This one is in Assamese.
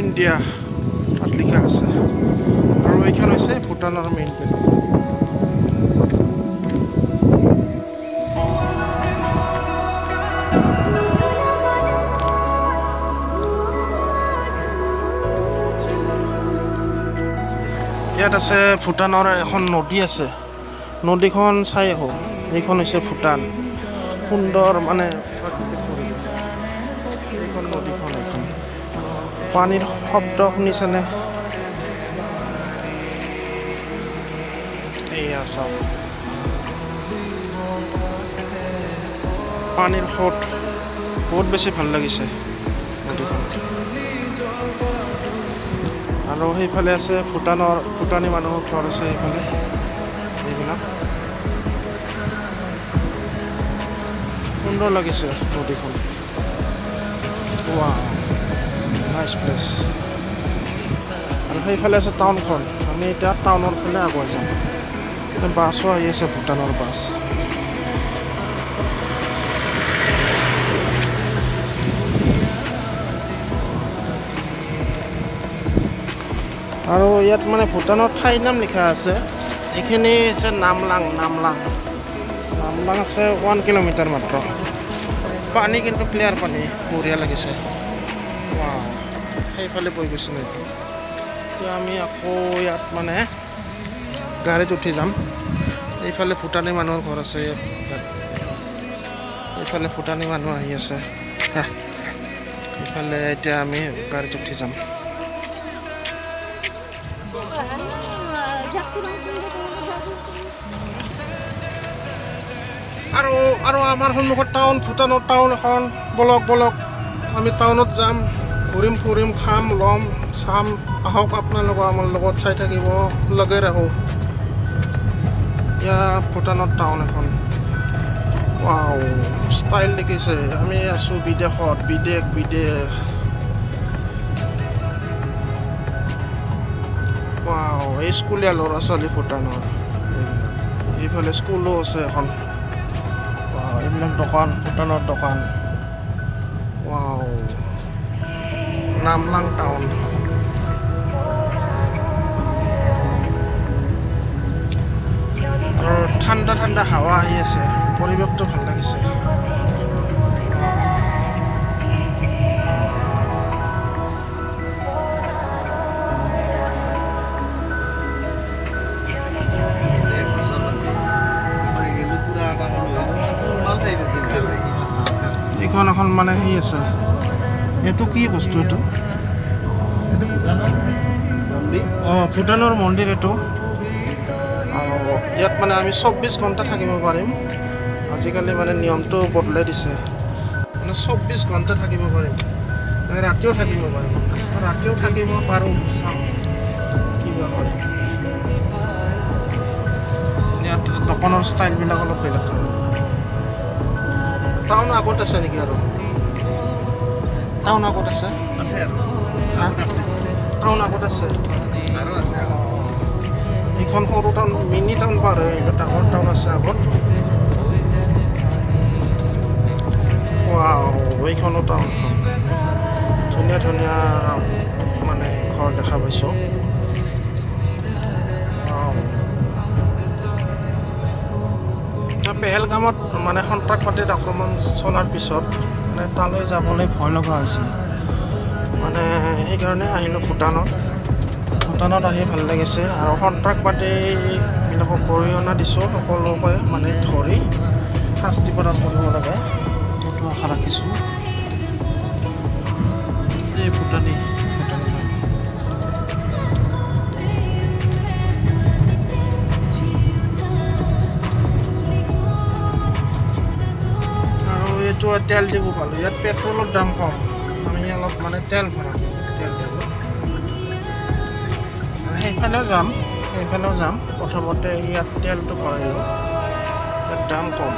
ইণ্ডিয়া তাত লিখা আছে আৰু এইখন হৈছে ভূটানৰ মেইন গেট ইয়াত আছে ভূটানৰ এখন নদী আছে নদীখন চাই আহোঁ এইখন হৈছে ভূটান সুন্দৰ মানে এইখন নদীখন এখন পানীৰ শব্দ শুনিছেনে এয়া চাওক পানীৰ সোঁত বহুত বেছি ভাল লাগিছে নদীখন আৰু সেইফালে আছে ভূটানী মানুহৰ ঘৰ আছে সেইফালে এইবিলাক সুন্দৰ লাগিছে নদীখন ৱাও নাইচ প্লেচ আৰু সেইফালে আছে টাউনখন আমি এতিয়া টাউনৰ ফালে আগুৱাই যাম বাছো আহি আছে ভূটানৰ বাছ আৰু ইয়াত মানে ভূটানৰ ঠাইৰ নাম লিখা আছে এইখিনি হৈছে নামলাং আছে 1 কিলোমিটাৰ মাত্ৰ পানী কিন্তু ক্লিয়াৰ পানী বঢ়িয়া লাগিছে সেইফালে বৈ গৈছোঁ এতিয়া আমি আকৌ ইয়াত মানে গাড়ীত উঠি যাম এইফালে ভূটানী মানুহৰ ঘৰ আছে ইয়াত এইফালে ভূটানী মানুহ আহি আছে এইফালে এতিয়া আমি গাড়ীত উঠি যাম আৰু আমাৰ সন্মুখত টাউন ভূটানৰ টাউন এখন বলক আমি টাউনত যাম ঘূৰিম ফুৰিম খাম ল'ম চাম আহক আপোনালোকৰ আমাৰ লগত চাই থাকিব লগে ৰাখোঁ ইয়াত ভূটানৰ টাউন এখন ৱাও ষ্টাইল দেখিছে আমি আছোঁ বিদেশত বিদেশ ৱাও এই স্কুলীয়া ল'ৰা ছোৱালী ভূটানৰ এইফালে স্কুলো আছে এখন এইবিলাক দোকান ভূটানৰ দোকান ৱাও নামলাং টাউন আৰু ঠাণ্ডা হাৱা আহি আছে পৰিৱেশটো ভাল লাগিছে এইখন এখন মানে সেই আছে এইটো কি বস্তু এইটো ভূটানৰ মন্দিৰ এইটো ইয়াত মানে আমি 24 ঘণ্টা থাকিব পাৰিম আজিকালি মানে নিয়মটো বদলাই দিছে মানে 24 ঘণ্টা থাকিব পাৰিম ৰাতিও থাকিব পাৰিম ৰাতিও থাকিব পাৰোঁ চাওঁ কিবা হয় ইয়াত দোকানৰ ষ্টাইলবিলাক অলপ বেলেগ টাউন আগত আছে নেকি আৰু টাউন আগত আছে টাউন আগত আছে এইখন সৰু টাউন মিনি টাউন পাৰ হয় এইটো ডাঙৰ টাউন আছে আগত ৱাও এইখনো টাউনখন ধুনীয়া মানে ঘৰ দেখা পাইছোঁ পেহেলগামত মানে সন্ত্ৰাসবাদীৰ আক্ৰমণ চলাৰ পিছত মানে তালৈ যাবলৈ ভয় লগা হৈছিল মানে সেইকাৰণে আহিলোঁ ভূটানত আহি ভাল লাগিছে আৰু সন্ত্ৰাসবাদীবিলাকক গৰিহণা দিছোঁ সকলোকে মানে ধৰি শাস্তি প্ৰদান কৰিব লাগে সেইটো আশা ৰাখিছোঁ এই ভূটানী তেল দিব পালোঁ ইয়াত পেট্ৰলৰ দাম কম আমি অলপ মানে তেল ভৰাম সেইফালেও যাম প্ৰথমতে ইয়াত তেলটো ভৰাই লওঁ ইয়াত দাম কম